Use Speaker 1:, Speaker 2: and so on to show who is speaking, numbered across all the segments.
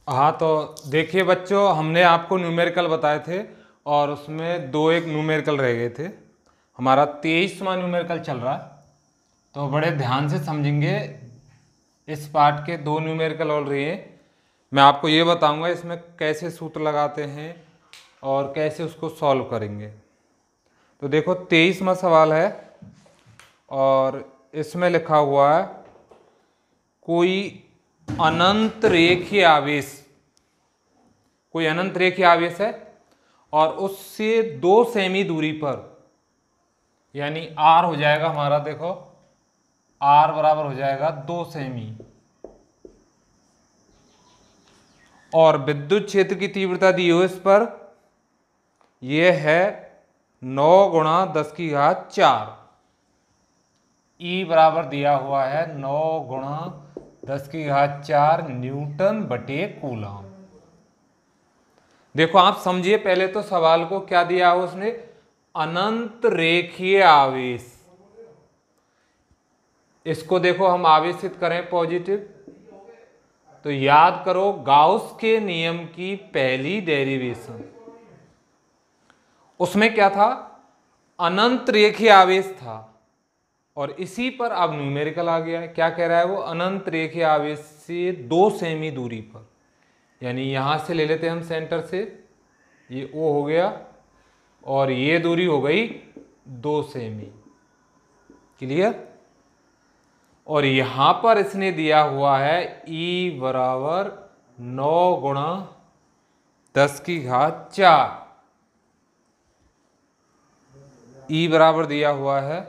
Speaker 1: हाँ तो देखिए बच्चों, हमने आपको न्यूमेरिकल बताए थे और उसमें दो एक न्यूमेरिकल रह गए थे। हमारा 23वां न्यूमेरिकल चल रहा है, तो बड़े ध्यान से समझेंगे। इस पार्ट के दो न्यूमेरिकल और रहे हैं। मैं आपको ये बताऊंगा इसमें कैसे सूत्र लगाते हैं और कैसे उसको सॉल्व करेंगे। तो देखो 23वां सवाल है और इसमें लिखा हुआ है कोई अनंत रेखीय आवेश, कोई अनंत रेखीय आवेश है और उससे 2 सेमी दूरी पर, यानी आर हो जाएगा हमारा, देखो आर बराबर हो जाएगा 2 सेमी, और विद्युत क्षेत्र की तीव्रता दी हो इस पर, यह है 9 गुणा 10 की घात 4। ई बराबर दिया हुआ है 9 गुणा 10 की घात 4 न्यूटन बटे कूलम। देखो आप समझिए पहले तो सवाल को, क्या दिया है उसने, अनंत रेखीय आवेश। इसको देखो हम आवेशित करें पॉजिटिव, तो याद करो गाउस के नियम की पहली डेरिवेशन, उसमें क्या था, अनंत रेखीय आवेश था, और इसी पर अब न्यूमेरिकल आ गया है। क्या कह रहा है वो, अनंत रेखीय आवेश से 2 सेमी दूरी पर, यानी यहां से ले लेते हैं हम सेंटर से, ये O हो गया और ये दूरी हो गई 2 सेमी। क्लियर। और यहां पर इसने दिया हुआ है E बराबर 9 गुणा 10 की घात 4। E बराबर दिया हुआ है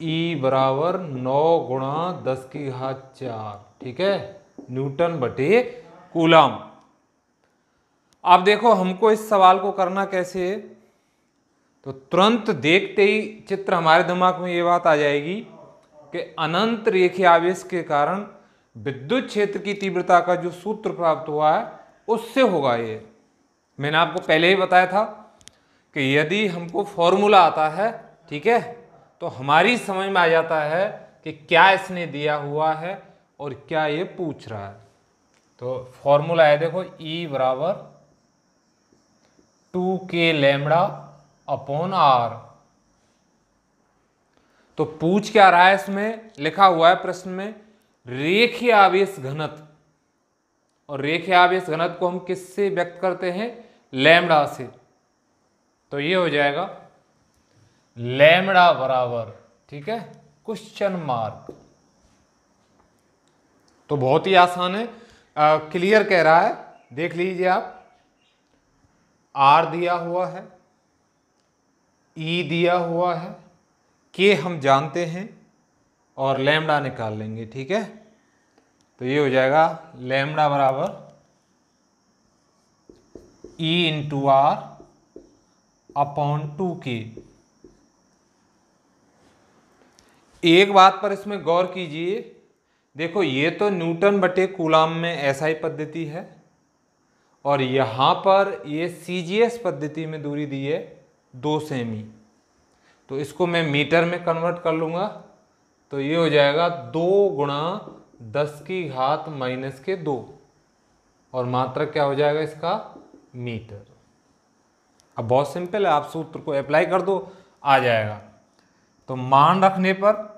Speaker 1: E बराबर 9 गुणा 10 की घात 4, ठीक है, न्यूटन बटे कूलम। अब देखो हमको इस सवाल को करना कैसे है, तो तुरंत देखते ही चित्र हमारे दिमाग में ये बात आ जाएगी कि अनंत रेखीय आवेश के कारण विद्युत क्षेत्र की तीव्रता का जो सूत्र प्राप्त हुआ है उससे होगा ये। मैंने आपको पहले ही बताया था कि यदि हमको फॉर्मूला आता है, ठीक है, तो हमारी समझ में आ जाता है कि क्या इसने दिया हुआ है और क्या ये पूछ रहा है। तो फॉर्मूला है देखो, E बराबर 2k लैम्बडा अपॉन आर। तो पूछ क्या रहा है, इसमें लिखा हुआ है प्रश्न में रेखीय आवेश घनत्व, और रेखीय आवेश घनत्व को हम किससे व्यक्त करते हैं, लैम्बडा से। तो ये हो जाएगा लैम्बडा बराबर, ठीक है, क्वेश्चन मार्क। तो बहुत ही आसान है, क्लियर कह रहा है, देख लीजिए आप। आर दिया हुआ है, ई दिया हुआ है, के हम जानते हैं और लैम्बडा निकाल लेंगे, ठीक है। तो ये हो जाएगा लैम्बडा बराबर E into are upon 2k। एक बात पर इसमें गौर कीजिए, देखो ये तो न्यूटन बटे कूलम में एसआई पद्धति है, और यहां पर ये सीजीएस पद्धति में दूरी दी है 2 सेमी। तो इसको मैं मीटर में कन्वर्ट कर लूंगा, तो ये हो जाएगा 2 गुणा 10 की घात -2, और मात्रक क्या हो जाएगा इसका, मीटर। अब बहुत सिंपल है, आप सूत्र को अप्लाई कर दो, आ जाएगा। तो मान रखने पर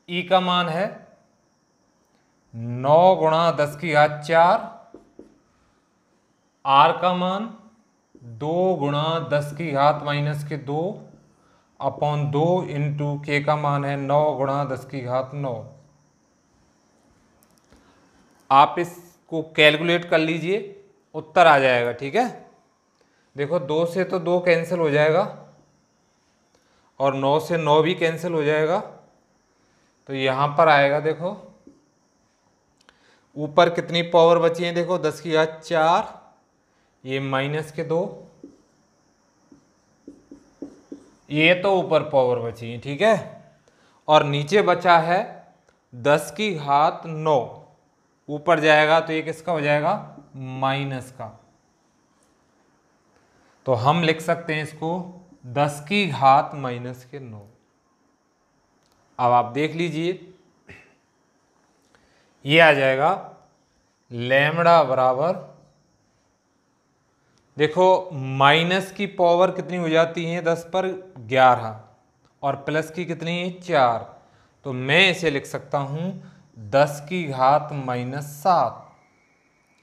Speaker 1: ई का मान है 9 गुणा 10 की घात 4, आर का मान 2 गुणा 10 की घात -2 अपॉन 2 इंटू के का मान है 9 गुणा 10 की घात 9। आप इसको कैलकुलेट कर लीजिए, उत्तर आ जाएगा, ठीक है। देखो 2 से तो 2 कैंसिल हो जाएगा और 9 से 9 भी कैंसिल हो जाएगा, तो यहां पर आएगा, देखो ऊपर कितनी पावर बची है, देखो 10 की घात 4, ये -2, ये तो ऊपर पावर बची है, ठीक है, और नीचे बचा है 10 की घात 9, ऊपर जाएगा तो ये किसका हो जाएगा, माइनस का। तो हम लिख सकते हैं इसको 10 की घात -9। अब आप देख लीजिए, ये आ जाएगा लैम्बडा बराबर, देखो माइनस की पावर कितनी हो जाती है 10 पर 11 और प्लस की कितनी है 4, तो मैं इसे लिख सकता हूं 10 की घात -7।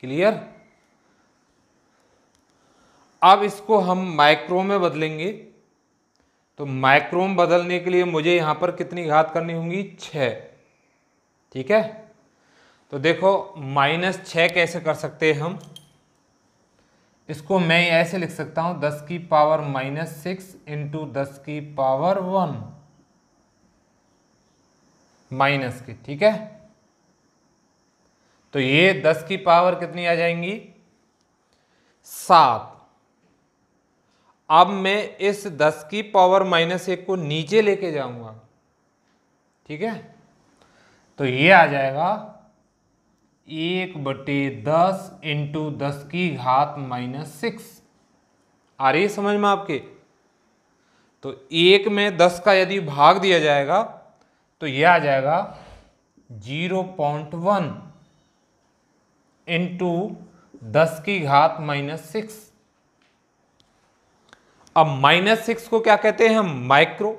Speaker 1: क्लियर। अब इसको हम माइक्रो में बदलेंगे, तो माइक्रो में बदलने के लिए मुझे यहां पर कितनी घात करनी होगी 6। ठीक है, तो देखो -6 कैसे कर सकते हैं हम, इसको मैं ऐसे लिख सकता हूं 10 की पावर -6 इंटू 10 की पावर 1 माइनस की। ठीक है, तो ये 10 की पावर कितनी आ जाएंगी 7। अब मैं इस 10 की पावर -1 को नीचे लेके जाऊंगा। ठीक है, तो ये आ जाएगा 1/10 इंटू 10 की घात -6। आ रही है समझ में आपके। तो 1 में 10 का यदि भाग दिया जाएगा तो यह आ जाएगा 0.1 इंटू 10 की घात -6। अब -6 को क्या कहते हैं हम माइक्रो,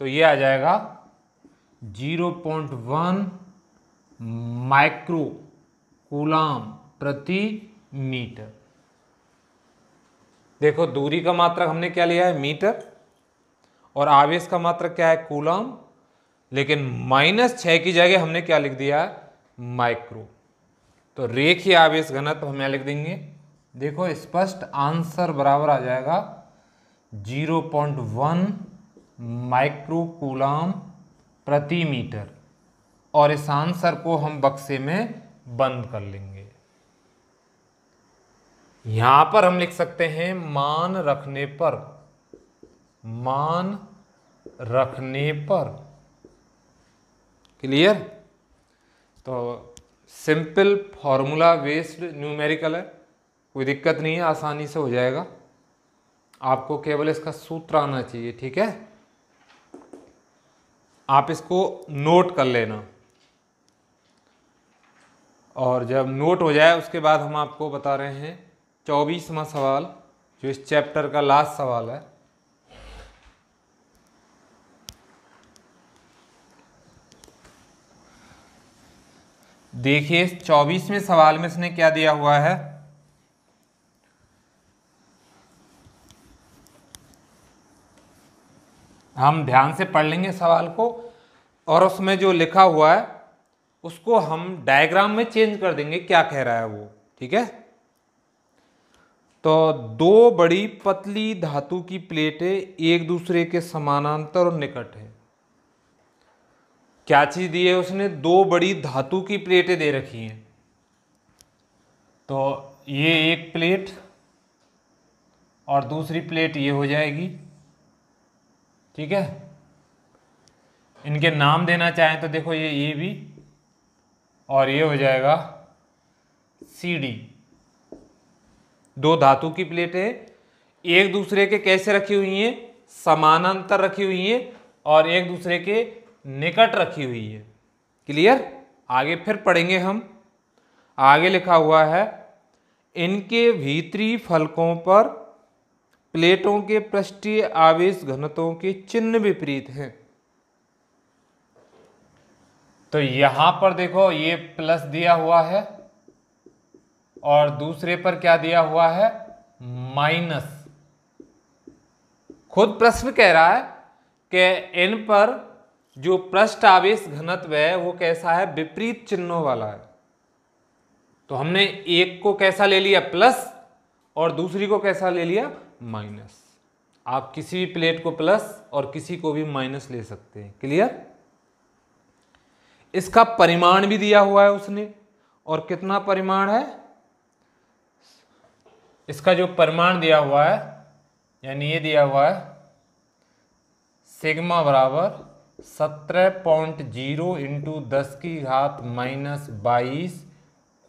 Speaker 1: तो यह आ जाएगा 0.1 माइक्रो कूलाम प्रति मीटर। देखो दूरी का मात्रक हमने क्या लिया है मीटर और आवेश का मात्रक क्या है कूलाम, लेकिन -6 की जगह हमने क्या लिख दिया है माइक्रो। तो रेखीय आवेश घनत्व हम यहां लिख देंगे। देखो स्पष्ट आंसर बराबर आ जाएगा 0.1 माइक्रो कूलाम प्रति मीटर, और इस आंसर को हम बक्से में बंद कर लेंगे। यहां पर हम लिख सकते हैं मान रखने पर, मान रखने पर। क्लियर। तो सिंपल फॉर्मूला बेस्ड न्यूमेरिकल है, कोई दिक्कत नहीं है, आसानी से हो जाएगा। आपको केवल इसका सूत्र आना चाहिए। ठीक है, आप इसको नोट कर लेना, और जब नोट हो जाए उसके बाद हम आपको बता रहे हैं 24वां सवाल, जो इस चैप्टर का लास्ट सवाल है। देखिए 24वें सवाल में इसने क्या दिया हुआ है, हम ध्यान से पढ़ लेंगे सवाल को, और उसमें जो लिखा हुआ है उसको हम डायग्राम में चेंज कर देंगे क्या कह रहा है वो। ठीक है, तो दो बड़ी पतली धातु की प्लेटें एक दूसरे के समानांतर और निकट है। क्या चीज दी है उसने, दो बड़ी धातु की प्लेटें दे रखी हैं। तो ये एक प्लेट और दूसरी प्लेट ये हो जाएगी। ठीक है, इनके नाम देना चाहें तो देखो ये ए बी और ये हो जाएगा सी डी। दो धातु की प्लेटें एक दूसरे के कैसे रखी हुई हैं, समानांतर रखी हुई हैं और एक दूसरे के निकट रखी हुई है। क्लियर। आगे फिर पढ़ेंगे हम। आगे लिखा हुआ है इनके भीतरी फलकों पर प्लेटों के पृष्ठीय आवेश घनत्वों के चिन्ह विपरीत हैं। तो यहां पर देखो ये प्लस दिया हुआ है और दूसरे पर क्या दिया हुआ है माइनस। खुद प्रश्न कह रहा है कि इन पर जो पृष्ठ आवेश घनत्व है वो कैसा है, विपरीत चिन्हों वाला है। तो हमने एक को कैसा ले लिया प्लस और दूसरी को कैसा ले लिया माइनस। आप किसी भी प्लेट को प्लस और किसी को भी माइनस ले सकते हैं। क्लियर। इसका परिमाण भी दिया हुआ है उसने, और कितना परिमाण है, इसका जो परिमाण दिया हुआ है यानी ये दिया हुआ है सिग्मा बराबर 17.0 इंटू 10 की घात -22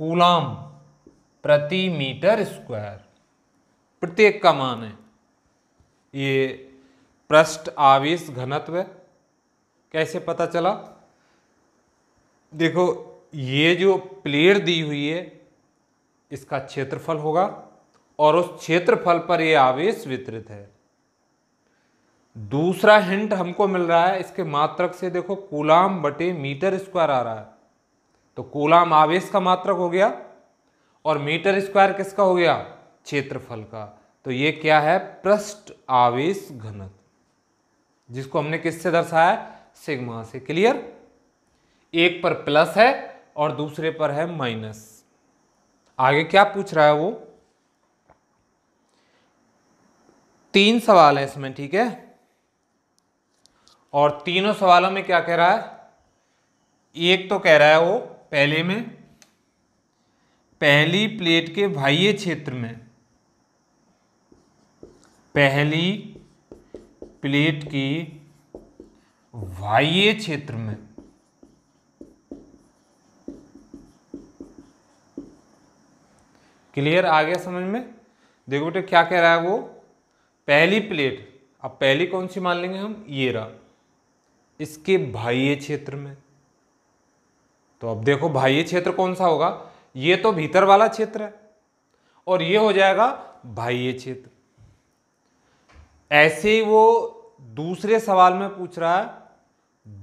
Speaker 1: कूलाम प्रति मीटर स्क्वायर। प्रत्येक का मान है। ये पृष्ठ आवेश घनत्व कैसे पता चला, देखो ये जो प्लेट दी हुई है इसका क्षेत्रफल होगा और उस क्षेत्रफल पर ये आवेश वितरित है। दूसरा हिंट हमको मिल रहा है इसके मात्रक से, देखो कूलाम बटे मीटर स्क्वायर आ रहा है, तो कूलाम आवेश का मात्रक हो गया और मीटर स्क्वायर किसका हो गया, क्षेत्रफल का। तो ये क्या है, पृष्ठ आवेश घनत्व, जिसको हमने किससे दर्शाया, सिग्मा से। क्लियर। एक पर प्लस है और दूसरे पर है माइनस। आगे क्या पूछ रहा है वो, 3 सवाल है इसमें, ठीक है। और तीनों सवालों में क्या कह रहा है, एक तो कह रहा है वो पहले में, पहली प्लेट के बाह्य क्षेत्र में, पहली प्लेट की बाह्य क्षेत्र में क्लियर, आ गया समझ में। देखो बेटे क्या कह रहा है वो, पहली प्लेट, अब पहली कौन सी मान लेंगे हम, ये रहा, इसके बाह्य क्षेत्र में। तो अब देखो बाह्य क्षेत्र कौन सा होगा, ये तो भीतर वाला क्षेत्र है और ये हो जाएगा बाह्य क्षेत्र। ऐसे ही वो दूसरे सवाल में पूछ रहा है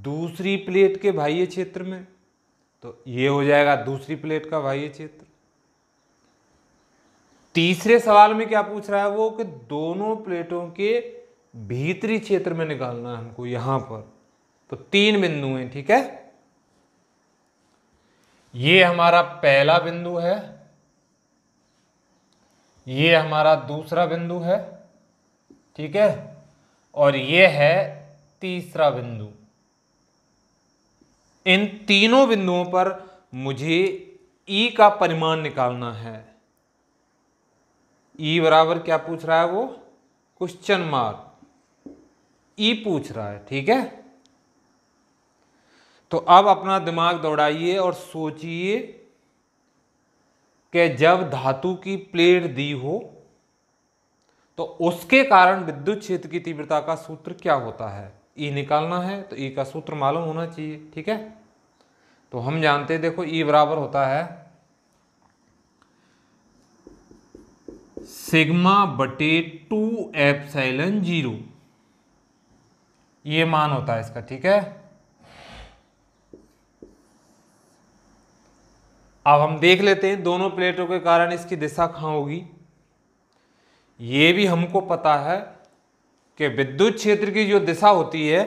Speaker 1: दूसरी प्लेट के बाह्य क्षेत्र में, तो ये हो जाएगा दूसरी प्लेट का बाह्य क्षेत्र। तीसरे सवाल में क्या पूछ रहा है वो, कि दोनों प्लेटों के भीतरी क्षेत्र में निकालना है हमको यहां पर। तो 3 बिंदु हैं, ठीक है। ये हमारा पहला बिंदु है, ये हमारा दूसरा बिंदु है, ठीक है, और ये है तीसरा बिंदु। इन तीनों बिंदुओं पर मुझे ई का परिमाण निकालना है। ई बराबर क्या पूछ रहा है वो, क्वेश्चन मार्क ई पूछ रहा है, ठीक है। तो अब अपना दिमाग दौड़ाइए और सोचिए कि जब धातु की प्लेट दी हो तो उसके कारण विद्युत क्षेत्र की तीव्रता का सूत्र क्या होता है। ई निकालना है तो ई का सूत्र मालूम होना चाहिए, ठीक है। तो हम जानते हैं, देखो ई बराबर होता है सिग्मा बटे 2 एप्सिलॉन 0, ये मान होता है इसका, ठीक है। अब हम देख लेते हैं दोनों प्लेटों के कारण इसकी दिशा कहां होगी। ये भी हमको पता है कि विद्युत क्षेत्र की जो दिशा होती है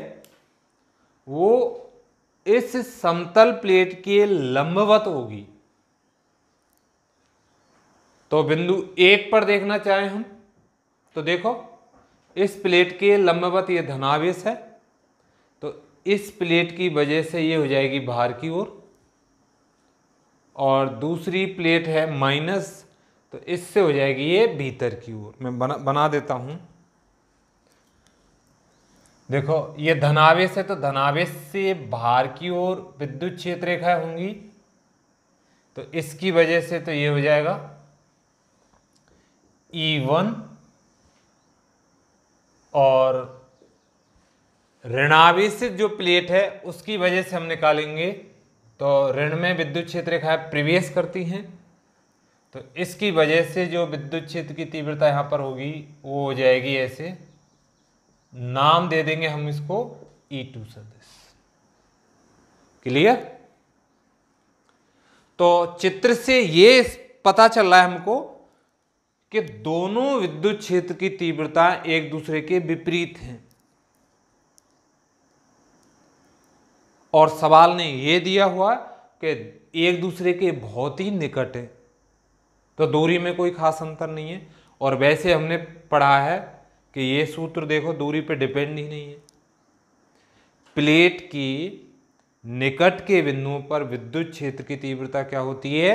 Speaker 1: वो इस समतल प्लेट के लंबवत होगी। तो बिंदु 1 पर देखना चाहें हम तो देखो इस प्लेट के लंबवत ये धनावेश है, तो इस प्लेट की वजह से ये हो जाएगी बाहर की ओर, और दूसरी प्लेट है माइनस, तो इससे हो जाएगी ये भीतर की ओर। मैं बना देता हूं, देखो ये धनावेश है तो धनावेश से बाहर की ओर विद्युत क्षेत्र रेखाएं होंगी, तो इसकी वजह से तो ये हो जाएगा E1, और ऋणावेशित जो प्लेट है उसकी वजह से हम निकालेंगे, तो ऋण में विद्युत क्षेत्र रेखाएं प्रवेश करती हैं, तो इसकी वजह से जो विद्युत क्षेत्र की तीव्रता यहां पर होगी वो हो जाएगी ऐसे, नाम दे देंगे हम इसको E2 सदिश। क्लियर। तो चित्र से ये पता चल रहा है हमको कि दोनों विद्युत क्षेत्र की तीव्रता एक दूसरे के विपरीत हैं, और सवाल ने यह दिया हुआ कि एक दूसरे के बहुत ही निकट है, तो दूरी में कोई खास अंतर नहीं है। और वैसे हमने पढ़ा है कि ये सूत्र देखो दूरी पे डिपेंड ही नहीं है। प्लेट की निकट के बिंदुओं पर विद्युत क्षेत्र की तीव्रता क्या होती है,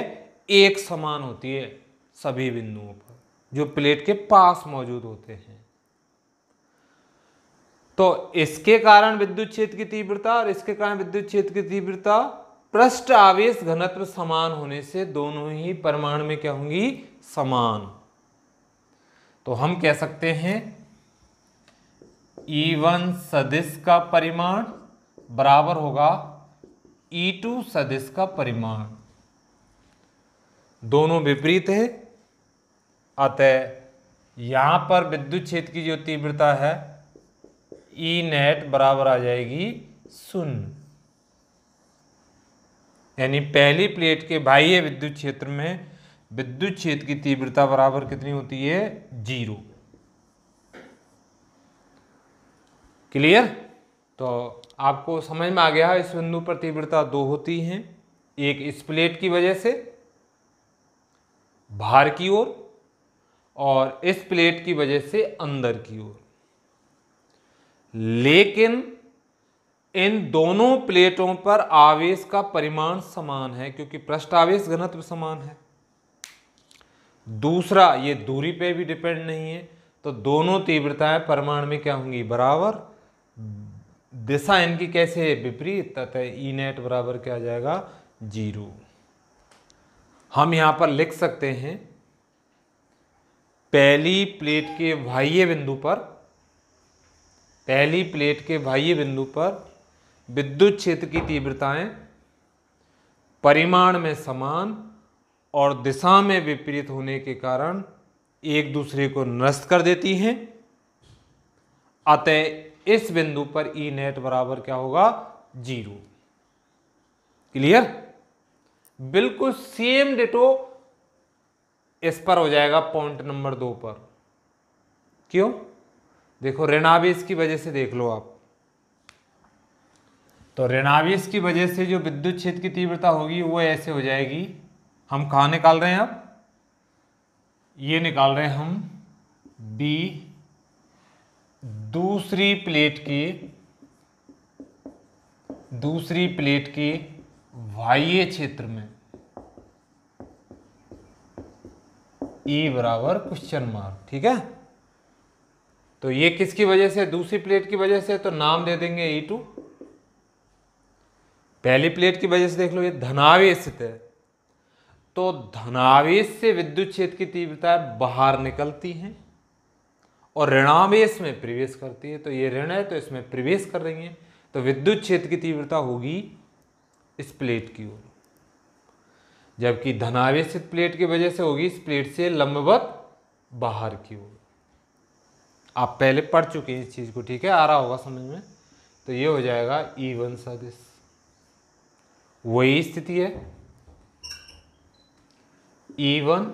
Speaker 1: एक समान होती है सभी बिंदुओं पर जो प्लेट के पास मौजूद होते हैं। तो इसके कारण विद्युत क्षेत्र की तीव्रता और इसके कारण विद्युत क्षेत्र की तीव्रता पृष्ठ आवेश घनत्व समान होने से दोनों ही परिमाण में क्या होंगी, समान। तो हम कह सकते हैं E1 सदिश का परिमाण बराबर होगा E2 सदिश का परिमाण। दोनों विपरीत है, अतः यहां पर विद्युत क्षेत्र की जो तीव्रता है ई नेट बराबर आ जाएगी 0। यानी पहली प्लेट के बाह्य विद्युत क्षेत्र में विद्युत क्षेत्र की तीव्रता बराबर कितनी होती है? 0। क्लियर? तो आपको समझ में आ गया, इस बिंदु पर तीव्रता 2 होती हैं, एक इस प्लेट की वजह से बाहर की ओर और इस प्लेट की वजह से अंदर की ओर। लेकिन इन दोनों प्लेटों पर आवेश का परिमाण समान है क्योंकि पृष्ठ आवेश घनत्व समान है। दूसरा, ये दूरी पे भी डिपेंड नहीं है, तो दोनों तीव्रताएं परिमाण में क्या होंगी? बराबर। दिशा इनकी कैसे है? विपरीत, तथा ई नेट बराबर क्या आ जाएगा? 0। हम यहां पर लिख सकते हैं पहली प्लेट के बाह्य बिंदु पर विद्युत क्षेत्र की तीव्रताएं परिमाण में समान और दिशा में विपरीत होने के कारण एक दूसरे को नष्ट कर देती हैं, अतः इस बिंदु पर ई नेट बराबर क्या होगा? 0। क्लियर? बिल्कुल सेम डिटो इस पर हो जाएगा पॉइंट नंबर 2 पर। क्यों? देखो, ऋणावेश की वजह से देख लो आप, तो ऋणावेश की वजह से जो विद्युत क्षेत्र की तीव्रता होगी वो ऐसे हो जाएगी। हम कहाँ निकाल रहे हैं? अब ये निकाल रहे हैं हम बी दूसरी प्लेट के बाह्य क्षेत्र में E बराबर क्वेश्चन मार्क। ठीक है, तो ये किसकी वजह से? दूसरी प्लेट की वजह से, तो नाम दे देंगे E2। पहली प्लेट की वजह से देख लो, ये धनावेश है, तो धनावेश से विद्युत क्षेत्र की तीव्रता बाहर निकलती हैं और ऋणावेश में प्रवेश करती है। तो ये ऋण है तो इसमें प्रवेश कर रही है, तो विद्युत क्षेत्र की तीव्रता होगी इस प्लेट की ओर, जबकि धनावेशित प्लेट की वजह से होगी इस प्लेट से लंबवत बाहर की ओर। आप पहले पढ़ चुके हैं इस चीज को, ठीक है, आ रहा होगा समझ में। तो ये हो जाएगा E1 सदिश। वही स्थिति है, E1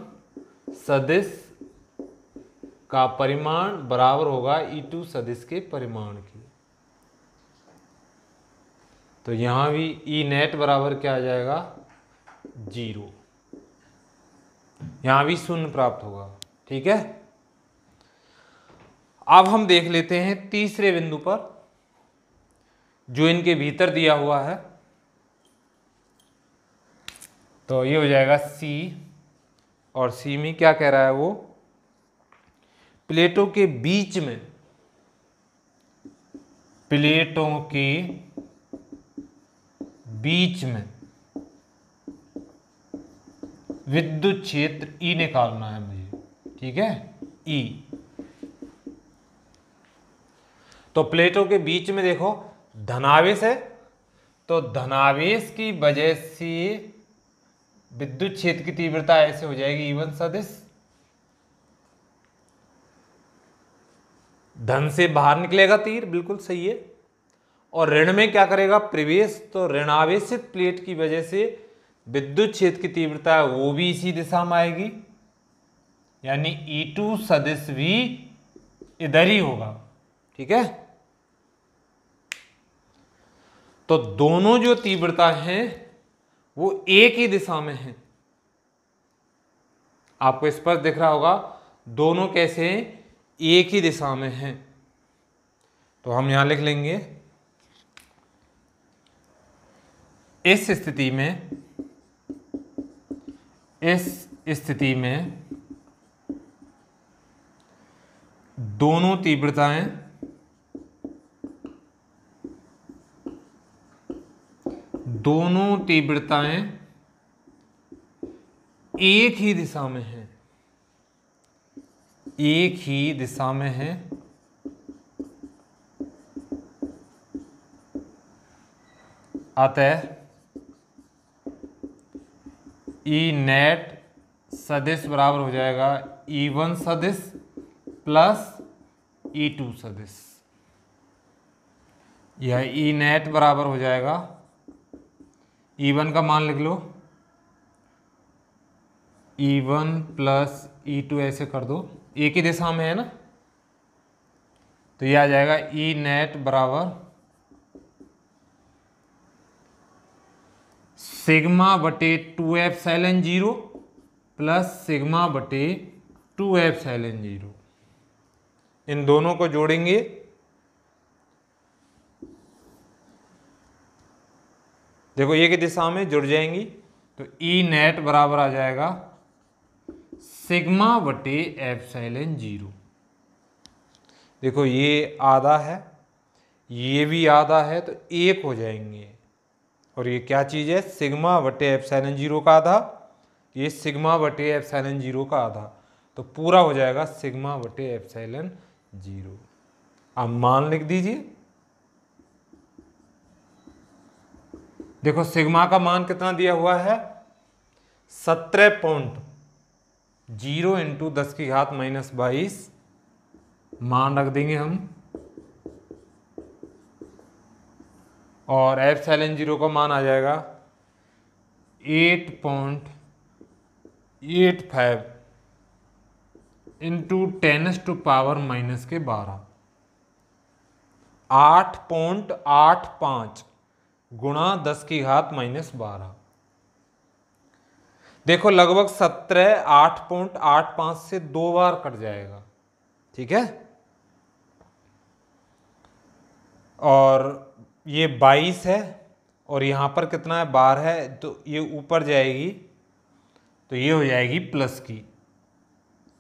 Speaker 1: सदिश का परिमाण बराबर होगा E2 सदिश के परिमाण की। तो यहां भी ई नेट बराबर क्या आ जाएगा? 0। यहां भी 0 प्राप्त होगा। ठीक है, अब हम देख लेते हैं तीसरे बिंदु पर जो इनके भीतर दिया हुआ है। तो ये हो जाएगा C, और C में क्या कह रहा है वो? प्लेटों के बीच में विद्युत क्षेत्र E निकालना है मुझे। ठीक है, E। तो प्लेटों के बीच में देखो धनावेश है, तो धनावेश की वजह से विद्युत क्षेत्र की तीव्रता ऐसे हो जाएगी E1 सदिश। धन से बाहर निकलेगा तीर, बिल्कुल सही है, और ऋण में क्या करेगा? प्रवेश। तो ऋणावेशित प्लेट की वजह से विद्युत क्षेत्र की तीव्रता है वो भी इसी दिशा में आएगी, यानी E2 सदिश भी इधर ही होगा। ठीक है, तो दोनों जो तीव्रता हैं वो एक ही दिशा में हैं। आपको स्पष्ट दिख रहा होगा, दोनों कैसे हैं? एक ही दिशा में हैं। तो हम यहां लिख लेंगे इस स्थिति में दोनों तीव्रताएं एक ही दिशा में हैं, अतः ई नेट सदिश बराबर हो जाएगा E1 सदिश प्लस E2 सदिश। यह ई नेट बराबर हो जाएगा, E1 का मान लिख लो, E1 प्लस E2 ऐसे कर दो, एक ही दिशा में है ना, तो यह आ जाएगा ई नेट बराबर सिग्मा बटे 2 एप्सिलॉन 0 प्लस सिग्मा बटे 2 एप्सिलॉन 0। इन दोनों को जोड़ेंगे, देखो एक ही दिशा में जुड़ जाएंगी, तो ई नेट बराबर आ जाएगा सिग्मा बटे एप्सिलॉन 0। देखो ये आधा है, ये भी आधा है, तो एक हो जाएंगे। और ये क्या चीज़ है, सिग्मा बटे एप्सिलॉन 0 का आधा, ये सिग्मा बटे एप्सिलॉन 0 का आधा, तो पूरा हो जाएगा सिग्मा बटे एप्सिलॉन 0। अब मान लिख दीजिए। देखो सिग्मा का मान कितना दिया हुआ है, 17.0 इंटू 10 की घात -22, मान रख देंगे हम। और एप्सिलॉन 0 का मान आ जाएगा 8.85 इंटू 10⁻⁻12, 8.85 गुणा 10 की घात -12। देखो लगभग 17 8.85 से 2 बार कट जाएगा, ठीक है। और ये 22 है, और यहाँ पर कितना है, 12 है, तो ये ऊपर जाएगी, तो ये हो जाएगी प्लस की,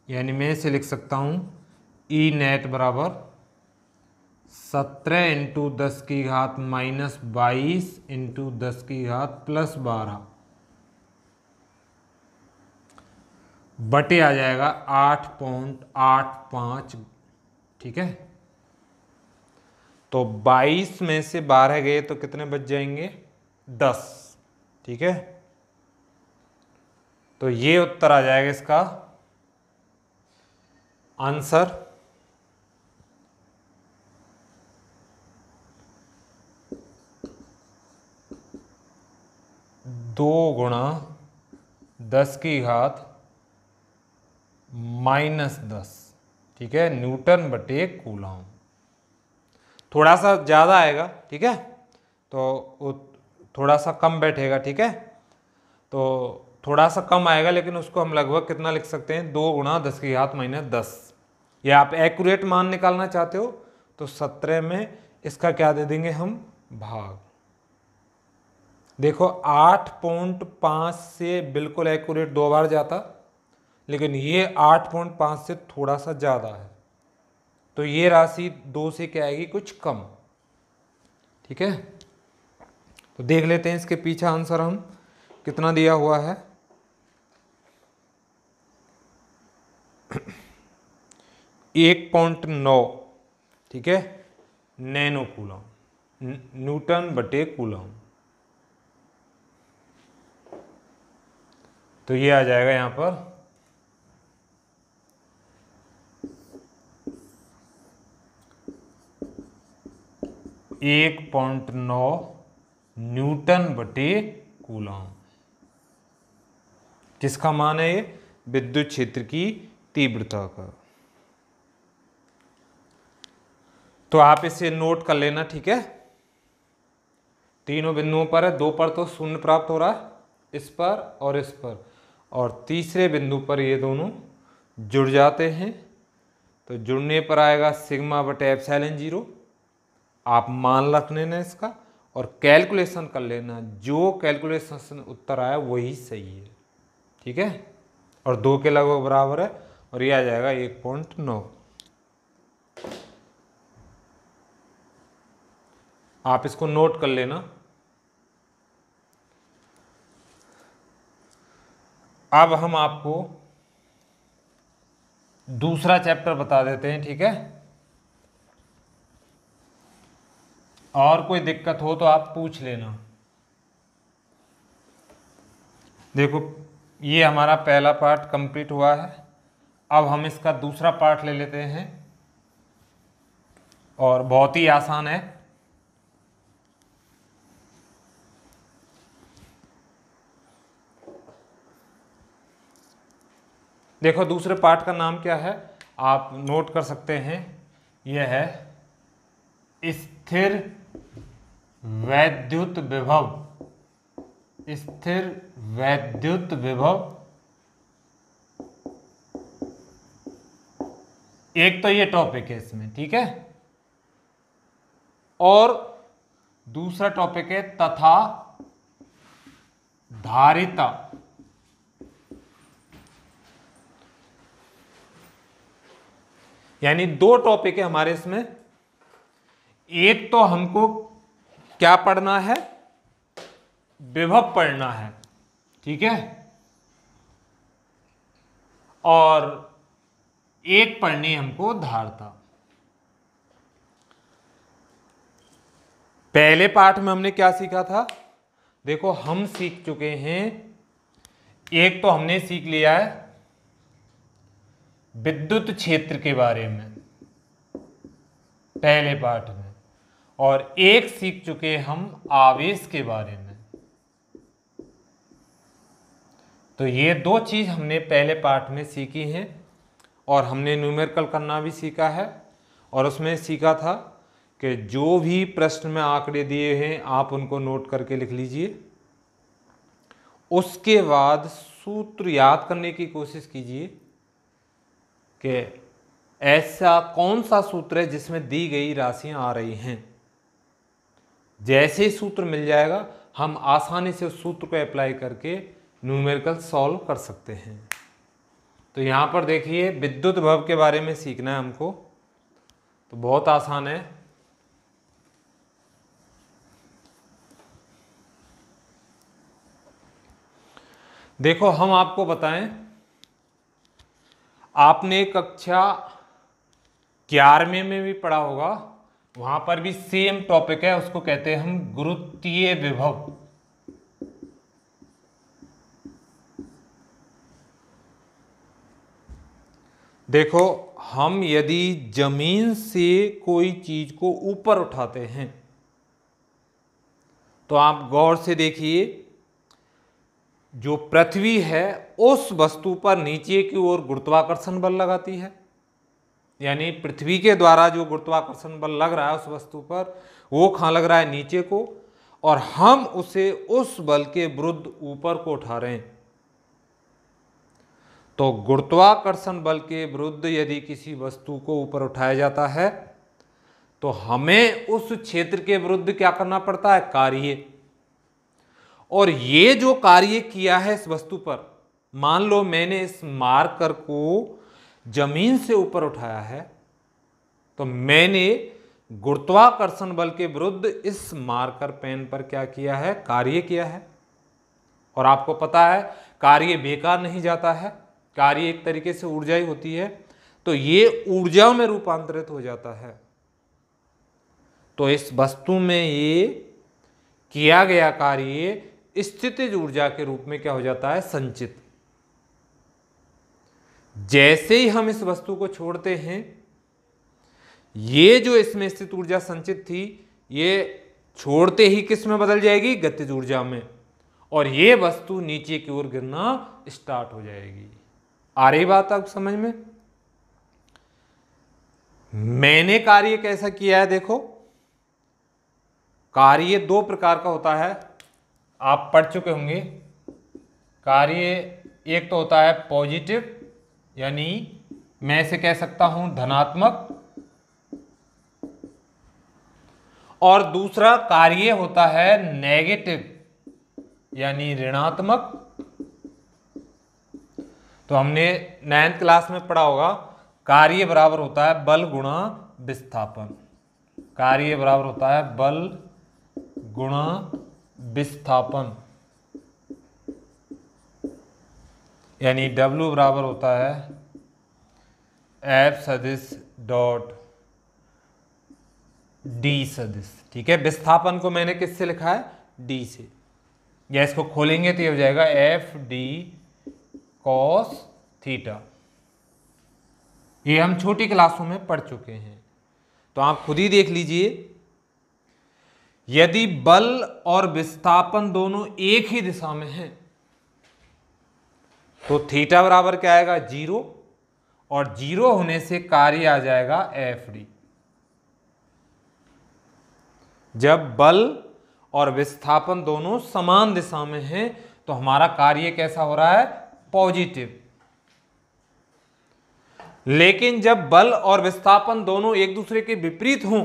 Speaker 1: यानी मैं इसे लिख सकता हूँ ई नेट बराबर 17 इंटू 10 की घात -22 इंटू 10 की घात +12 बटे आ जाएगा 8.85, ठीक है। तो 22 में से 12 गए तो कितने बच जाएंगे, 10, ठीक है। तो ये उत्तर आ जाएगा इसका आंसर। दो गुणा 10 की घात -10, ठीक है, न्यूटन बटे कूलम। थोड़ा सा ज़्यादा आएगा, ठीक है, तो थोड़ा सा कम बैठेगा, ठीक है, तो थोड़ा सा कम आएगा, लेकिन उसको हम लगभग कितना लिख सकते हैं, 2 गुणा 10 की घात -10। या आप एक्यूरेट मान निकालना चाहते हो तो 17 में इसका क्या दे देंगे हम, भाग। देखो 8.5 से बिल्कुल एक्यूरेट 2 बार जाता, लेकिन ये 8.5 से थोड़ा सा ज़्यादा है, तो ये राशि 2 से क्या आएगी, कुछ कम, ठीक है। तो देख लेते हैं इसके पीछे आंसर हम कितना दिया हुआ है। 1.9, ठीक है, नैनो कूलम, न्यूटन बटे कूलम। तो ये आ जाएगा यहाँ पर 1.9 न्यूटन बटे कूलम। किसका मान है ये, विद्युत क्षेत्र की तीव्रता का। तो आप इसे नोट कर लेना, ठीक है। तीनों बिंदुओं पर है, 2 पर तो 0 प्राप्त हो रहा है, इस पर और इस पर, और तीसरे बिंदु पर ये दोनों जुड़ जाते हैं, तो जुड़ने पर आएगा सिग्मा बटे एप्सिलॉन 0। आप मान रख लेना इसका और कैलकुलेशन कर लेना, जो कैलकुलेशन उत्तर आया वही सही है, ठीक है, और 2 के लगभग बराबर है, और ये आ जाएगा 1.9। आप इसको नोट कर लेना। अब हम आपको दूसरा चैप्टर बता देते हैं, ठीक है। और कोई दिक्कत हो तो आप पूछ लेना। देखो ये हमारा पहला पार्ट कंप्लीट हुआ है। अब हम इसका दूसरा पार्ट ले लेते हैं और बहुत ही आसान है। देखो दूसरे पार्ट का नाम क्या है, आप नोट कर सकते हैं। यह है स्थिर वैद्युत विभव। स्थिर वैद्युत विभव। एक तो ये टॉपिक है इसमें, ठीक है। और दूसरा टॉपिक है तथा धारिता। यानी दो टॉपिक है हमारे इसमें। एक तो हमको क्या पढ़ना है, विभव पढ़ना है, ठीक है। और एक पढ़नी हमको धारिता। पहले पाठ में हमने क्या सीखा था, देखो हम सीख चुके हैं, एक तो हमने सीख लिया है विद्युत क्षेत्र के बारे में पहले पाठ में, और एक सीख चुके हम आवेश के बारे में। तो ये दो चीज हमने पहले पाठ में सीखी हैं। और हमने न्यूमेरिकल करना भी सीखा है, और उसमें सीखा था कि जो भी प्रश्न में आंकड़े दिए हैं आप उनको नोट करके लिख लीजिए। उसके बाद सूत्र याद करने की कोशिश कीजिए कि ऐसा कौन सा सूत्र है जिसमें दी गई राशियां आ रही हैं। जैसे ही सूत्र मिल जाएगा हम आसानी से उस सूत्र को अप्लाई करके न्यूमेरिकल सॉल्व कर सकते हैं। तो यहाँ पर देखिए विद्युत विभव के बारे में सीखना है हमको, तो बहुत आसान है। देखो हम आपको बताएं, आपने कक्षा 11वीं में भी पढ़ा होगा, वहां पर भी सेम टॉपिक है, उसको कहते हैं हम गुरुत्वीय विभव। देखो हम यदि जमीन से कोई चीज को ऊपर उठाते हैं तो आप गौर से देखिए, जो पृथ्वी है उस वस्तु पर नीचे की ओर गुरुत्वाकर्षण बल लगाती है। यानी पृथ्वी के द्वारा जो गुरुत्वाकर्षण बल लग रहा है उस वस्तु पर, वो कहाँ लग रहा है, नीचे को, और हम उसे उस बल के विरुद्ध ऊपर को उठा रहे हैं। तो गुरुत्वाकर्षण बल के विरुद्ध यदि किसी वस्तु को ऊपर उठाया जाता है तो हमें उस क्षेत्र के विरुद्ध क्या करना पड़ता है, कार्य। और ये जो कार्य किया है इस वस्तु पर, मान लो मैंने इस मार्कर को जमीन से ऊपर उठाया है, तो मैंने गुरुत्वाकर्षण बल के विरुद्ध इस मार्कर पेन पर क्या किया है, कार्य किया है। और आपको पता है कार्य बेकार नहीं जाता है, कार्य एक तरीके से ऊर्जा ही होती है, तो ये ऊर्जा में रूपांतरित हो जाता है। तो इस वस्तु में ये किया गया कार्य स्थितिज ऊर्जा के रूप में क्या हो जाता है, संचित। जैसे ही हम इस वस्तु को छोड़ते हैं, ये जो इसमें स्थित ऊर्जा संचित थी, ये छोड़ते ही किस में बदल जाएगी, गतिज ऊर्जा में, और ये वस्तु नीचे की ओर गिरना स्टार्ट हो जाएगी। आ रही बात आप समझ में। मैंने कार्य कैसा किया है, देखो कार्य दो प्रकार का होता है, आप पढ़ चुके होंगे। कार्य एक तो होता है पॉजिटिव, यानी मैं इसे कह सकता हूं धनात्मक, और दूसरा कार्य होता है नेगेटिव, यानी ऋणात्मक। तो हमने 9th क्लास में पढ़ा होगा, कार्य बराबर होता है बल गुणा विस्थापन। कार्य बराबर होता है बल गुणा विस्थापन, यानी W बराबर होता है F सदिश डॉट D सदिश। ठीक है, विस्थापन को मैंने किससे लिखा है, D से, या इसको खोलेंगे तो ये हो जाएगा FD कॉस थीटा। ये हम छोटी क्लासों में पढ़ चुके हैं, तो आप खुद ही देख लीजिए। यदि बल और विस्थापन दोनों एक ही दिशा में हैं तो थीटा बराबर क्या आएगा, 0, और 0 होने से कार्य आ जाएगा एफ डी। जब बल और विस्थापन दोनों समान दिशा में हैं तो हमारा कार्य कैसा हो रहा है, पॉजिटिव। लेकिन जब बल और विस्थापन दोनों एक दूसरे के विपरीत हों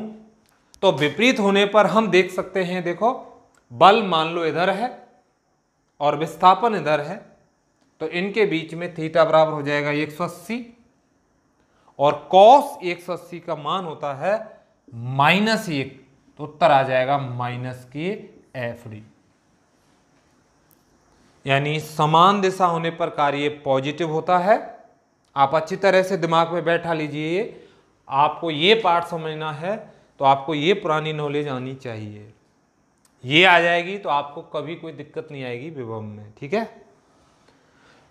Speaker 1: तो विपरीत होने पर हम देख सकते हैं, देखो बल मान लो इधर है और विस्थापन इधर है, तो इनके बीच में थीटा बराबर हो जाएगा 180, और कॉस 180 का मान होता है -1, तो उत्तर आ जाएगा -k/d। यानी समान दिशा होने पर कार्य पॉजिटिव होता है। आप अच्छी तरह से दिमाग में बैठा लीजिए, आपको ये पार्ट समझना है तो आपको ये पुरानी नॉलेज आनी चाहिए। ये आ जाएगी तो आपको कभी कोई दिक्कत नहीं आएगी विभव में, ठीक है।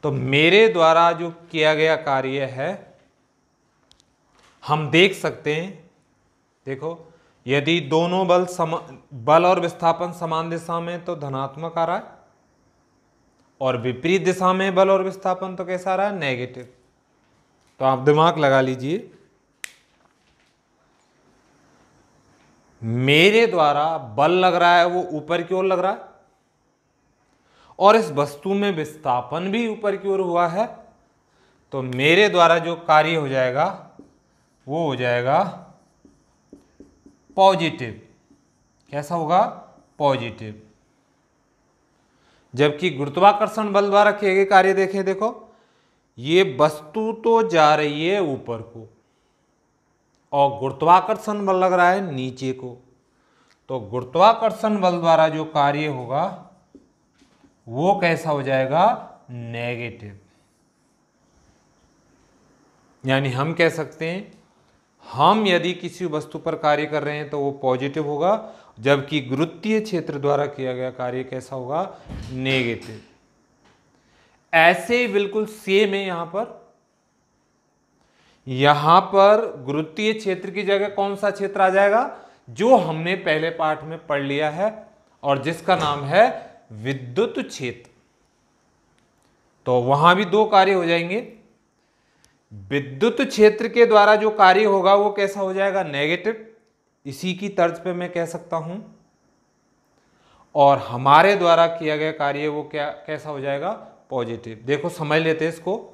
Speaker 1: तो मेरे द्वारा जो किया गया कार्य है हम देख सकते हैं, देखो यदि दोनों बल और विस्थापन समान दिशा में तो धनात्मक आ रहा है, और विपरीत दिशा में बल और विस्थापन तो कैसा आ रहा है, नेगेटिव। तो आप दिमाग लगा लीजिए, मेरे द्वारा बल लग रहा है वो ऊपर की ओर लग रहा है, और इस वस्तु में विस्थापन भी ऊपर की ओर हुआ है, तो मेरे द्वारा जो कार्य हो जाएगा वो हो जाएगा पॉजिटिव। कैसा होगा, पॉजिटिव। जबकि गुरुत्वाकर्षण बल द्वारा किए गए कार्य देखें, देखो ये वस्तु तो जा रही है ऊपर को और गुरुत्वाकर्षण बल लग रहा है नीचे को, तो गुरुत्वाकर्षण बल द्वारा जो कार्य होगा वो कैसा हो जाएगा, नेगेटिव। यानी हम कह सकते हैं हम यदि किसी वस्तु पर कार्य कर रहे हैं तो वो पॉजिटिव होगा, जबकि गुरुत्वीय क्षेत्र द्वारा किया गया कार्य कैसा होगा, नेगेटिव। ऐसे ही बिल्कुल सेम है यहां पर गुरुत्वीय क्षेत्र की जगह कौन सा क्षेत्र आ जाएगा, जो हमने पहले पाठ में पढ़ लिया है और जिसका नाम है विद्युत क्षेत्र। तो वहां भी दो कार्य हो जाएंगे। विद्युत क्षेत्र के द्वारा जो कार्य होगा वो कैसा हो जाएगा, नेगेटिव। इसी की तर्ज पे मैं कह सकता हूं, और हमारे द्वारा किया गया कार्य वो कैसा हो जाएगा, पॉजिटिव। देखो समझ लेते हैं इसको।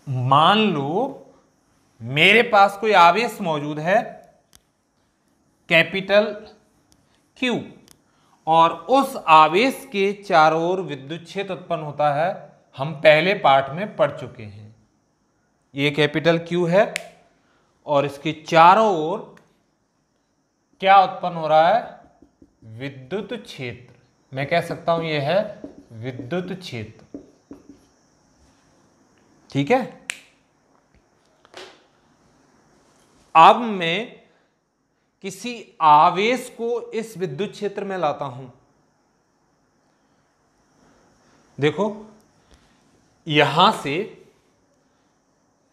Speaker 1: मान लो मेरे पास कोई आवेश मौजूद है कैपिटल Q, और उस आवेश के चारों ओर विद्युत क्षेत्र उत्पन्न होता है। हम पहले पाठ में पढ़ चुके हैं। ये कैपिटल Q है और इसके चारों ओर क्या उत्पन्न हो रहा है, विद्युत क्षेत्र। मैं कह सकता हूं यह है विद्युत क्षेत्र, ठीक है। अब मैं किसी आवेश को इस विद्युत क्षेत्र में लाता हूं। देखो यहां से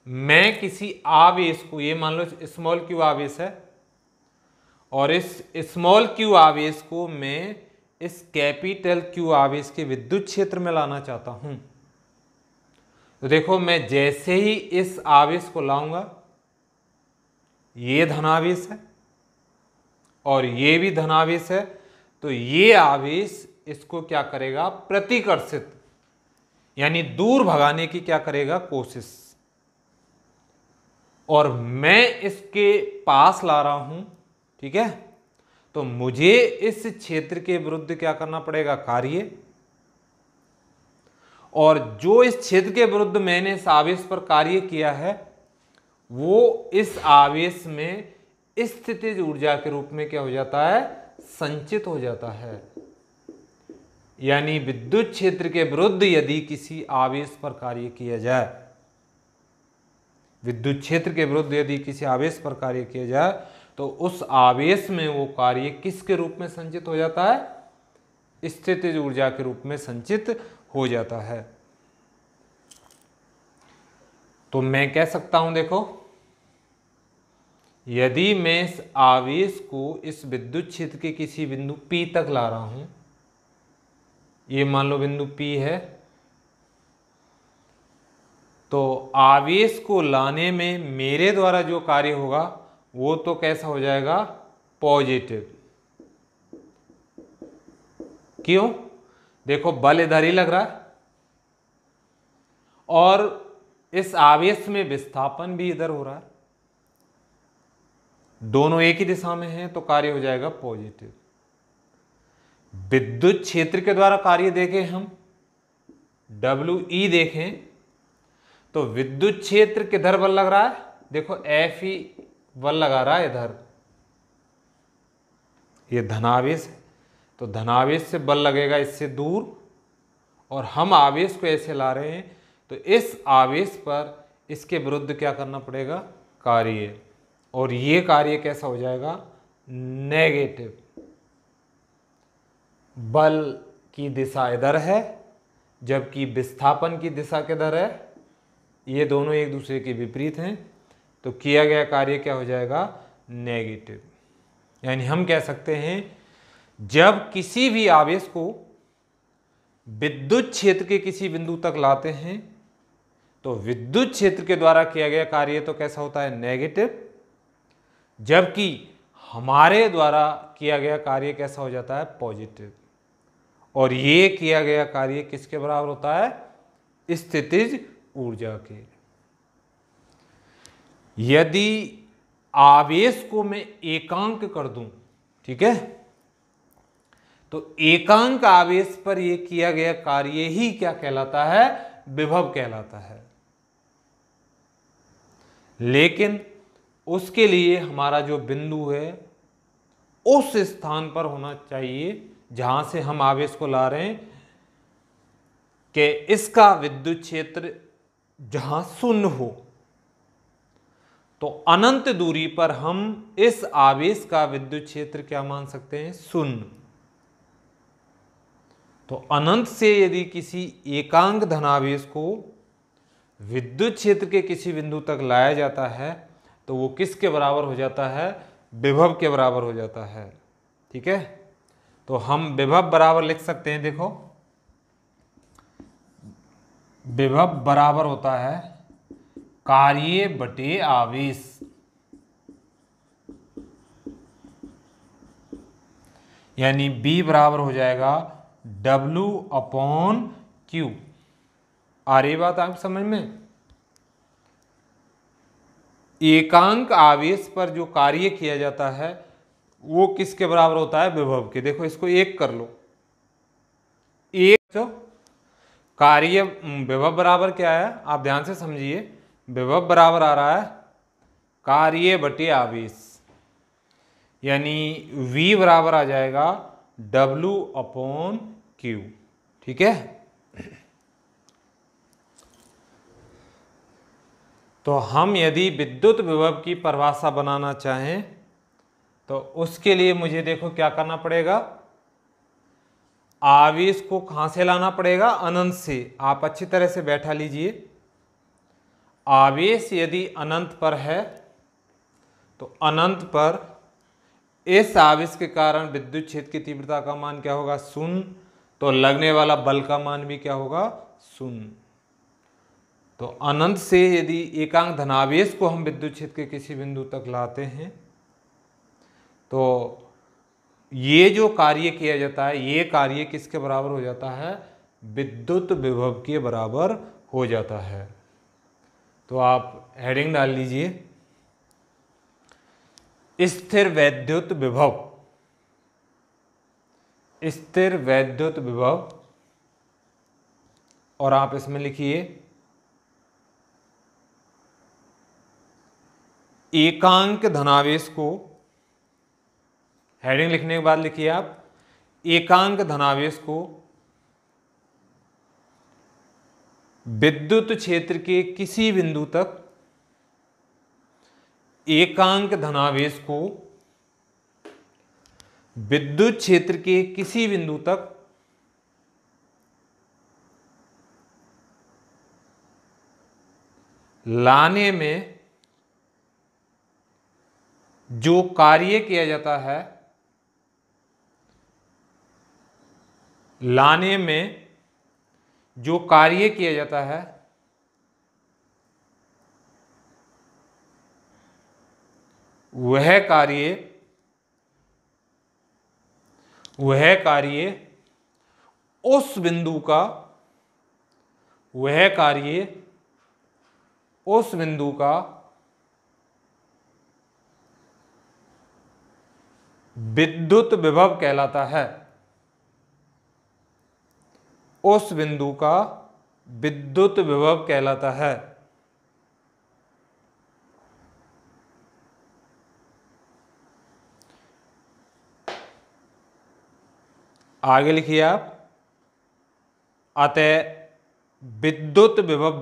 Speaker 1: मैं किसी आवेश को, ये मान लो स्मॉल क्यू आवेश है, और इस स्मॉल क्यू आवेश को मैं इस कैपिटल क्यू आवेश के विद्युत क्षेत्र में लाना चाहता हूं। तो देखो मैं जैसे ही इस आवेश को लाऊंगा, ये धनावेश है और ये भी धनावेश है, तो ये आवेश इसको क्या करेगा, प्रतिकर्षित, यानी दूर भगाने की क्या करेगा, कोशिश। और मैं इसके पास ला रहा हूं, ठीक है। तो मुझे इस क्षेत्र के विरुद्ध क्या करना पड़ेगा, कार्य। और जो इस क्षेत्र के विरुद्ध मैंने इस आवेश पर कार्य किया है वो इस आवेश में स्थितिज ऊर्जा के रूप में क्या हो जाता है, संचित हो जाता है। यानी विद्युत क्षेत्र के विरुद्ध यदि किसी आवेश पर कार्य किया जाए, विद्युत क्षेत्र के विरुद्ध यदि किसी आवेश पर कार्य किया जाए, तो उस आवेश में वो कार्य किसके रूप में संचित हो जाता है, स्थितिज ऊर्जा के रूप में संचित हो जाता है। तो मैं कह सकता हूं, देखो, यदि मैं इस आवेश को इस विद्युत क्षेत्र के किसी बिंदु P तक ला रहा हूं, ये मान लो बिंदु P है, तो आवेश को लाने में मेरे द्वारा जो कार्य होगा वो तो कैसा हो जाएगा, पॉजिटिव। क्यों? देखो बल इधर ही लग रहा है और इस आवेश में विस्थापन भी इधर हो रहा है, दोनों एक ही दिशा में हैं, तो कार्य हो जाएगा पॉजिटिव। विद्युत क्षेत्र के द्वारा कार्य देखें हम, WE देखें, तो विद्युत क्षेत्र किधर बल लग रहा है, देखो FE बल लगा रहा है इधर, ये धनावेश है, तो धनावेश से बल लगेगा इससे दूर, और हम आवेश को ऐसे ला रहे हैं, तो इस आवेश पर इसके विरुद्ध क्या करना पड़ेगा, कार्य, और ये कार्य कैसा हो जाएगा, नेगेटिव। बल की दिशा इधर है जबकि विस्थापन की दिशा किधर है, ये दोनों एक दूसरे के विपरीत हैं, तो किया गया कार्य क्या हो जाएगा, नेगेटिव। यानी हम कह सकते हैं जब किसी भी आवेश को विद्युत क्षेत्र के किसी बिंदु तक लाते हैं तो विद्युत क्षेत्र के द्वारा किया गया कार्य तो कैसा होता है, नेगेटिव, जबकि हमारे द्वारा किया गया कार्य कैसा हो जाता है, पॉजिटिव। और ये किया गया कार्य किसके बराबर होता है, स्थितिज ऊर्जा के। यदि आवेश को मैं एकांक कर दूं, ठीक है, तो एकांक आवेश पर यह किया गया कार्य ही क्या कहलाता है, विभव कहलाता है। लेकिन उसके लिए हमारा जो बिंदु है उस स्थान पर होना चाहिए जहां से हम आवेश को ला रहे हैं, कि इसका विद्युत क्षेत्र जहां शून्य हो, तो अनंत दूरी पर हम इस आवेश का विद्युत क्षेत्र क्या मान सकते हैं, शून्य। तो अनंत से यदि किसी एकांक धनावेश को विद्युत क्षेत्र के किसी बिंदु तक लाया जाता है तो वो किसके बराबर हो जाता है, विभव के बराबर हो जाता है। ठीक है, तो हम विभव बराबर लिख सकते हैं, देखो विभव बराबर होता है कार्य बटे आवेश। यानी B बराबर हो जाएगा W/Q। आ रही बात आप समझ में? एकांक आवेश पर जो कार्य किया जाता है वो किसके बराबर होता है, विभव के। देखो इसको एक कर लो, एक, तो कार्य विभव बराबर क्या है, आप ध्यान से समझिए, विभव बराबर आ रहा है कार्य बटे आवेश, यानी V बराबर आ जाएगा W/Q। ठीक है, तो हम यदि विद्युत विभव की परिभाषा बनाना चाहें तो उसके लिए मुझे देखो क्या करना पड़ेगा, आवेश को कहां से लाना पड़ेगा, अनंत से। आप अच्छी तरह से बैठा लीजिए, आवेश यदि अनंत पर है तो अनंत पर इस आवेश के कारण विद्युत क्षेत्र की तीव्रता का मान क्या होगा, शून्य, तो लगने वाला बल का मान भी क्या होगा, शून्य। तो अनंत से यदि एकांक धनावेश को हम विद्युत क्षेत्र के किसी बिंदु तक लाते हैं तो ये जो कार्य किया जाता है ये कार्य किसके बराबर हो जाता है, विद्युत विभव के बराबर हो जाता है। तो आप हेडिंग डाल लीजिए, स्थिर वैद्युत विभव, स्थिर वैद्युत विभव, और आप इसमें लिखिए एकांक धनावेश को, हेडिंग लिखने के बाद लिखिए आप एकांक धनावेश को विद्युत क्षेत्र के किसी बिंदु तक, एकांक धनावेश को विद्युत क्षेत्र के किसी बिंदु तक लाने में जो कार्य किया जाता है, लाने में जो कार्य किया जाता है वह कार्य उस बिंदु का विद्युत विभव कहलाता है। उस बिंदु का विद्युत विभव कहलाता है। आगे लिखिए आप, अतः विद्युत विभव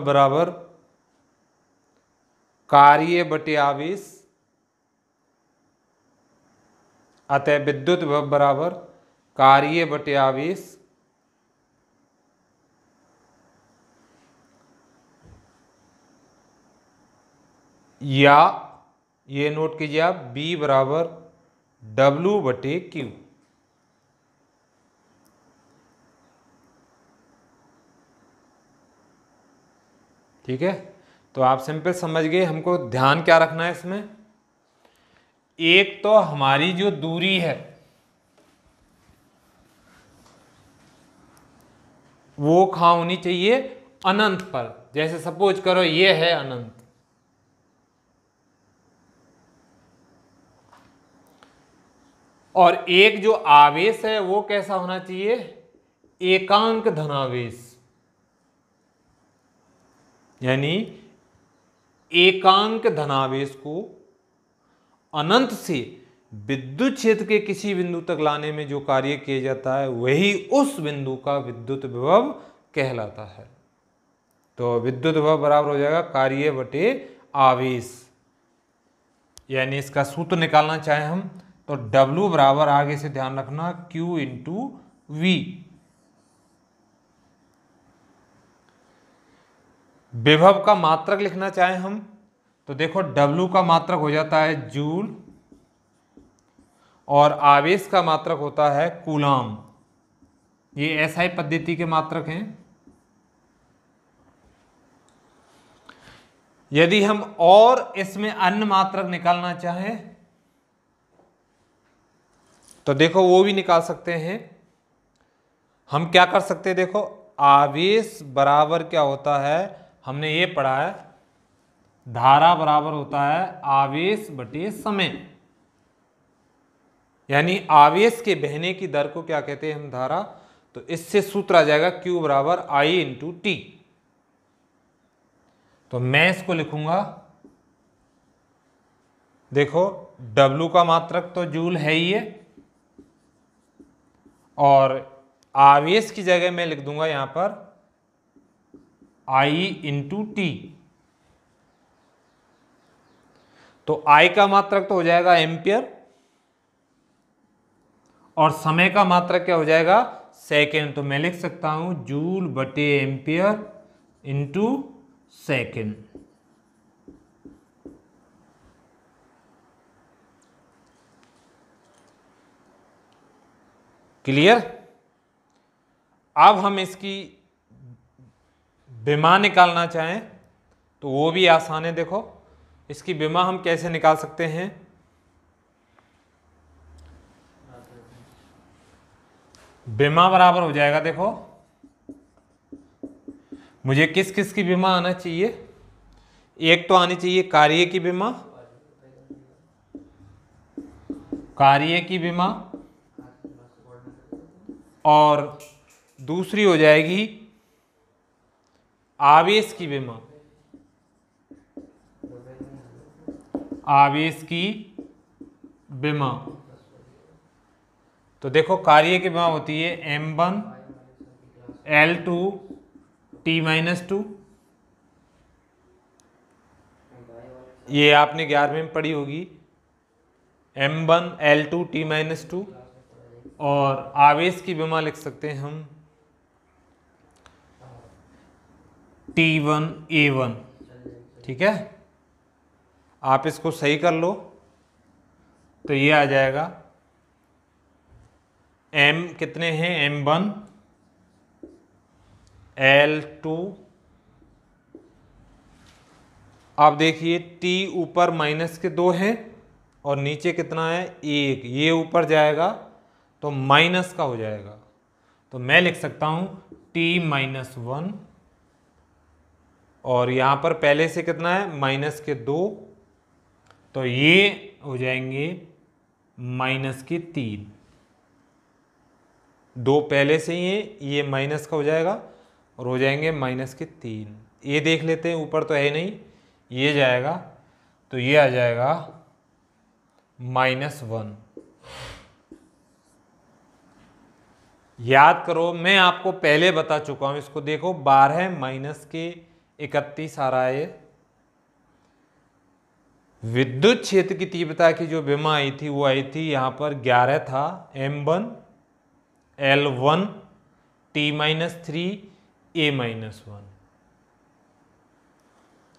Speaker 1: बराबर कार्य बटे आवेश। अतः विद्युत विभव बराबर कार्य बटे आवेश या ये नोट कीजिए आप, B बराबर W बटे Q। ठीक है, तो आप सिंपल समझ गए। हमको ध्यान क्या रखना है इसमें, एक तो हमारी जो दूरी है वो कहाँ होनी चाहिए, अनंत पर। जैसे सपोज करो ये है अनंत, और एक जो आवेश है वो कैसा होना चाहिए, एकांक धनावेश। यानी एकांक धनावेश को अनंत से विद्युत क्षेत्र के किसी बिंदु तक लाने में जो कार्य किया जाता है वही उस बिंदु का विद्युत विभव कहलाता है। तो विद्युत विभव बराबर हो जाएगा कार्य बटे आवेश। यानी इसका सूत्र निकालना चाहें हम तो W बराबर, आगे से ध्यान रखना, Q इंटू V। विभव का मात्रक लिखना चाहें हम तो देखो W का मात्रक हो जाता है जूल और आवेश का मात्रक होता है कूलाम। ये SI पद्धति के मात्रक हैं। यदि हम और इसमें अन्य मात्रक निकालना चाहें तो देखो वो भी निकाल सकते हैं। हम क्या कर सकते हैं, देखो आवेश बराबर क्या होता है, हमने ये पढ़ा है, धारा बराबर होता है आवेश बटे समय। यानी आवेश के बहने की दर को क्या कहते हैं हम, धारा। तो इससे सूत्र आ जाएगा Q बराबर I इंटू टी। तो मैं इसको लिखूंगा, देखो W का मात्रक तो जूल है ही है, और आवेश की जगह मैं लिख दूंगा यहां पर I इंटू टी। तो I का मात्रक तो हो जाएगा एम्पियर और समय का मात्रक क्या हो जाएगा, सेकेंड। तो मैं लिख सकता हूं जूल बटे एम्पियर इंटू सेकेंड। क्लियर। अब हम इसकी विमा निकालना चाहें तो वो भी आसान है। देखो इसकी विमा हम कैसे निकाल सकते हैं, विमा बराबर हो जाएगा, देखो मुझे किस किस की विमा आना चाहिए, एक तो आनी चाहिए कार्य की विमा, और दूसरी हो जाएगी आवेश की विमा। तो देखो कार्य की विमा होती है M1 L2 T-2। ये आपने 11वीं में पढ़ी होगी, M1 L2 T-2। और आवेश की विमा लिख सकते हैं हम T1 A1, ठीक है। आप इसको सही कर लो तो ये आ जाएगा M कितने हैं, M1 L2, आप देखिए T ऊपर माइनस के 2 हैं और नीचे कितना है 1, ये ऊपर जाएगा तो माइनस का हो जाएगा, तो मैं लिख सकता हूं T-1 और यहां पर पहले से कितना है माइनस के 2, तो ये हो जाएंगे माइनस के 3, 2 पहले से ही है, ये माइनस का हो जाएगा और हो जाएंगे माइनस के 3। ये देख लेते हैं, ऊपर तो है नहीं, ये जाएगा तो ये आ जाएगा -1। याद करो, मैं आपको पहले बता चुका हूं, इसको देखो 12 माइनस के 31 आ रहा है। विद्युत क्षेत्र की तीव्रता की जो विमा आई थी वो आई थी यहां पर 11 था, M1 L1 T-3 A-1,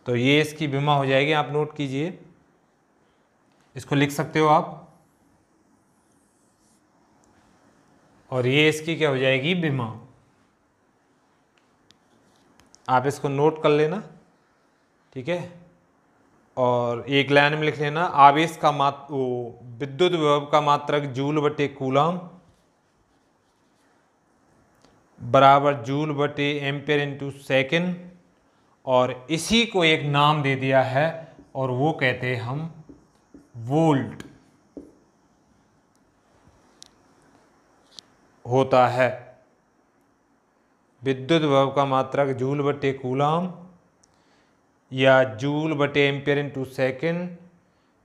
Speaker 1: तो ये इसकी विमा हो जाएगी, आप नोट कीजिए, इसको लिख सकते हो आप, और ये इसकी क्या हो जाएगी विमा, आप इसको नोट कर लेना, ठीक है। और एक लाइन में लिख लेना, आवेश का विद्युत विभव का मात्रक जूल बटे कूलम बराबर जूल बटे एम्पेयर इंटू सेकेंड, और इसी को एक नाम दे दिया है और वो कहते हैं हम वोल्ट होता है। विद्युत विभव का मात्रक जूल बटे कूलम या जूल बटे एम्पेयर इंटू सेकेंड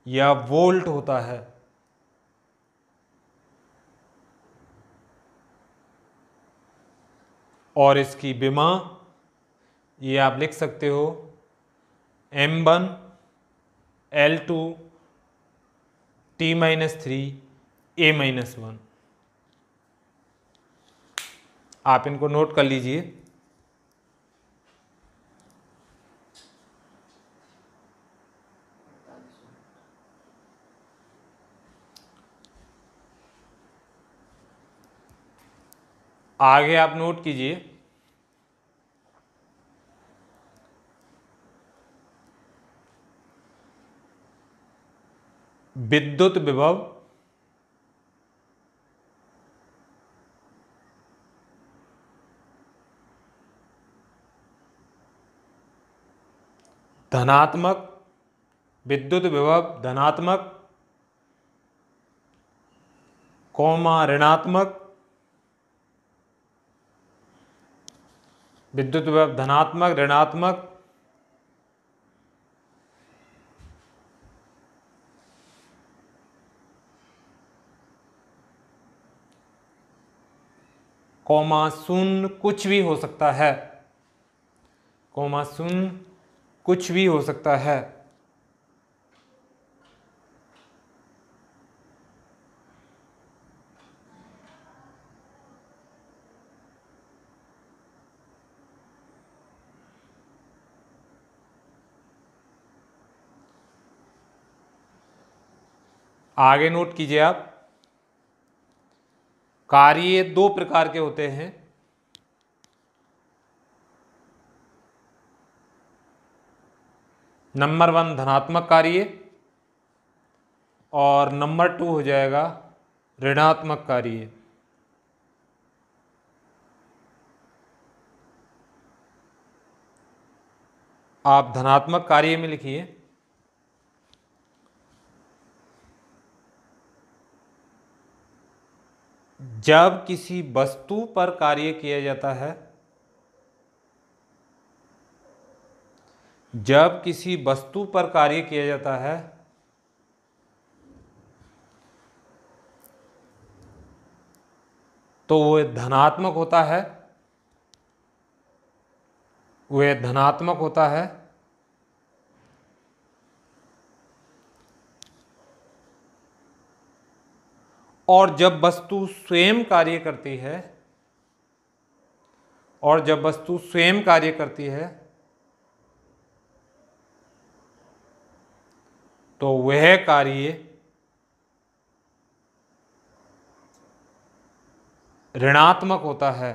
Speaker 1: या वोल्ट होता है। और इसकी विमा ये आप लिख सकते हो M1 L2 T-3 A-1, आप इनको नोट कर लीजिए। आगे आप नोट कीजिए, विद्युत विभव धनात्मक, विद्युत विभव धनात्मक कौमा ऋणात्मक, विद्युत विभव धनात्मक ऋणात्मक कौमा शून्य कुछ भी हो सकता है, कौमा शून्य कुछ भी हो सकता है। आगे नोट कीजिए आप, कार्य 2 प्रकार के होते हैं, नंबर 1 धनात्मक कार्य और नंबर 2 हो जाएगा ऋणात्मक कार्य। आप धनात्मक कार्य में लिखिए, जब किसी वस्तु पर कार्य किया जाता है, जब किसी वस्तु पर कार्य किया जाता है तो वह धनात्मक होता है, वह धनात्मक होता है। और जब वस्तु स्वयं कार्य करती है, और जब वस्तु स्वयं कार्य करती है तो वह कार्य ऋणात्मक होता है।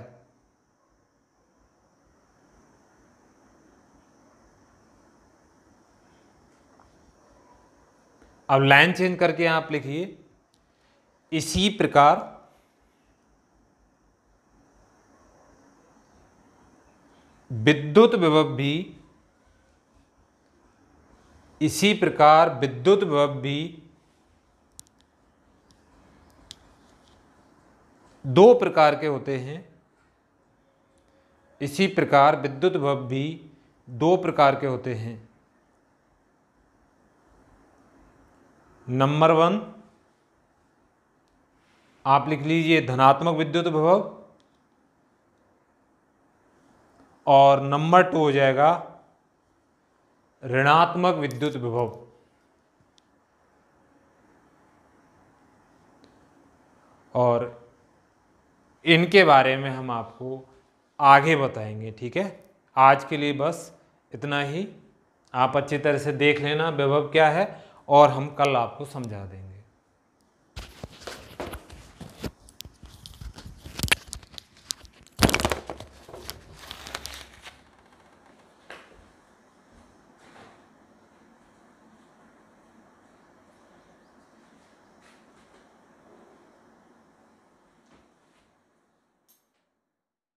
Speaker 1: अब लाइन चेंज करके आप लिखिए, इसी प्रकार विद्युत विभव भी, इसी प्रकार विद्युत विभव भी दो प्रकार के होते हैं। इसी प्रकार विद्युत विभव भी दो प्रकार के होते हैं। नंबर 1 आप लिख लीजिए धनात्मक विद्युत विभव, और नंबर 2 हो जाएगा ऋणात्मक विद्युत विभव। और इनके बारे में हम आपको आगे बताएंगे, ठीक है। आज के लिए बस इतना ही। आप अच्छी तरह से देख लेना विभव क्या है, और हम कल आपको समझा देंगे।